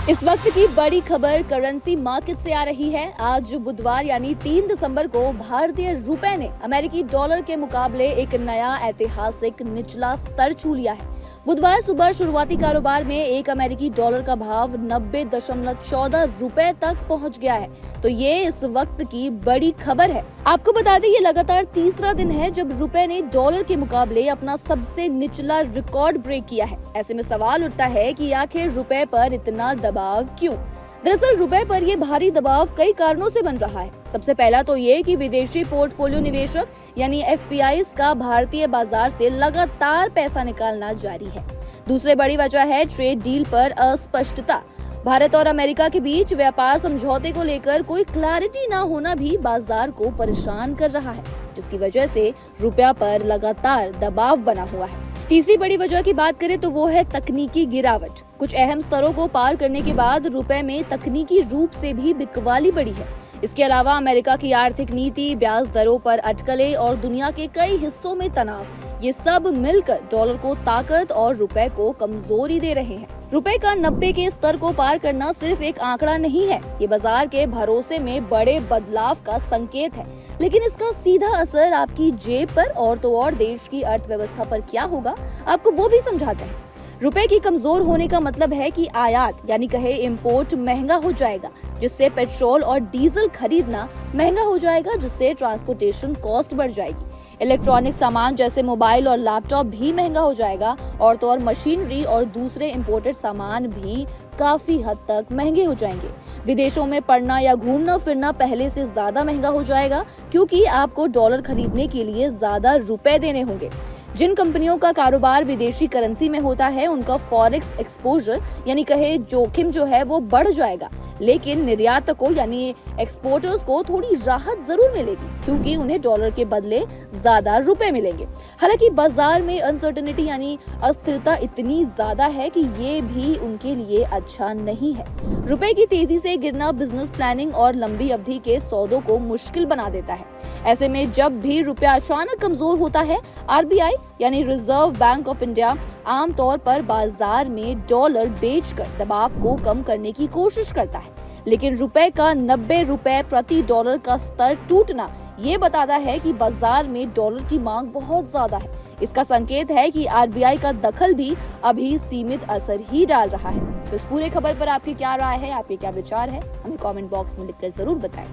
इस वक्त की बड़ी खबर करेंसी मार्केट से आ रही है। आज बुधवार यानी 3 दिसंबर को भारतीय रुपए ने अमेरिकी डॉलर के मुकाबले एक नया ऐतिहासिक निचला स्तर छू लिया है। बुधवार सुबह शुरुआती कारोबार में एक अमेरिकी डॉलर का भाव 90.14 रुपए तक पहुंच गया है। तो ये इस वक्त की बड़ी खबर है। आपको बता दें, ये लगातार तीसरा दिन है जब रुपए ने डॉलर के मुकाबले अपना सबसे निचला रिकॉर्ड ब्रेक किया है। ऐसे में सवाल उठता है कि आखिर रुपए पर इतना दबाव क्यों? दरअसल रुपए पर ये भारी दबाव कई कारणों से बन रहा है। सबसे पहला तो ये कि विदेशी पोर्टफोलियो निवेशक यानी एफपीआईज का भारतीय बाजार से लगातार पैसा निकालना जारी है। दूसरी बड़ी वजह है ट्रेड डील पर अस्पष्टता। भारत और अमेरिका के बीच व्यापार समझौते को लेकर कोई क्लैरिटी न होना भी बाजार को परेशान कर रहा है, जिसकी वजह से रुपया पर लगातार दबाव बना हुआ है। तीसरी बड़ी वजह की बात करें तो वो है तकनीकी गिरावट। कुछ अहम स्तरों को पार करने के बाद रुपए में तकनीकी रूप से भी बिकवाली बढ़ी है। इसके अलावा अमेरिका की आर्थिक नीति, ब्याज दरों पर अटकलें और दुनिया के कई हिस्सों में तनाव, ये सब मिलकर डॉलर को ताकत और रुपए को कमजोरी दे रहे हैं। रुपए का 90 के स्तर को पार करना सिर्फ एक आंकड़ा नहीं है, ये बाजार के भरोसे में बड़े बदलाव का संकेत है। लेकिन इसका सीधा असर आपकी जेब पर और तो और देश की अर्थव्यवस्था पर क्या होगा, आपको वो भी समझाते हैं। रुपए की कमजोर होने का मतलब है कि आयात यानी कहे इंपोर्ट महंगा हो जाएगा, जिससे पेट्रोल और डीजल खरीदना महंगा हो जाएगा, जिससे ट्रांसपोर्टेशन कॉस्ट बढ़ जाएगी। इलेक्ट्रॉनिक सामान जैसे मोबाइल और लैपटॉप भी महंगा हो जाएगा और तो और मशीनरी और दूसरे इंपोर्टेड सामान भी काफी हद तक महंगे हो जाएंगे। विदेशों में पढ़ना या घूमना फिरना पहले से ज्यादा महंगा हो जाएगा, क्योंकि आपको डॉलर खरीदने के लिए ज्यादा रुपए देने होंगे। जिन कंपनियों का कारोबार विदेशी करेंसी में होता है, उनका फॉरेक्स एक्सपोजर यानी कहे जोखिम जो है वो बढ़ जाएगा। लेकिन निर्यातकों यानी एक्सपोर्टर्स को थोड़ी राहत जरूर मिलेगी, क्योंकि उन्हें डॉलर के बदले ज्यादा रुपए मिलेंगे। हालांकि बाजार में अनसर्टेनिटी यानी अस्थिरता इतनी ज्यादा है कि ये भी उनके लिए अच्छा नहीं है। रुपए की तेजी से गिरना बिजनेस प्लानिंग और लंबी अवधि के सौदों को मुश्किल बना देता है। ऐसे में जब भी रुपया अचानक कमजोर होता है, आरबीआई यानी रिजर्व बैंक ऑफ इंडिया आमतौर पर बाजार में डॉलर बेचकर दबाव को कम करने की कोशिश करता है। लेकिन रुपए का 90 रुपए प्रति डॉलर का स्तर टूटना ये बताता है कि बाजार में डॉलर की मांग बहुत ज्यादा है। इसका संकेत है कि आरबीआई का दखल भी अभी सीमित असर ही डाल रहा है। तो इस पूरे खबर पर आपकी क्या राय है, आपके क्या विचार है, हमें कमेंट बॉक्स में लिखकर जरूर बताएं।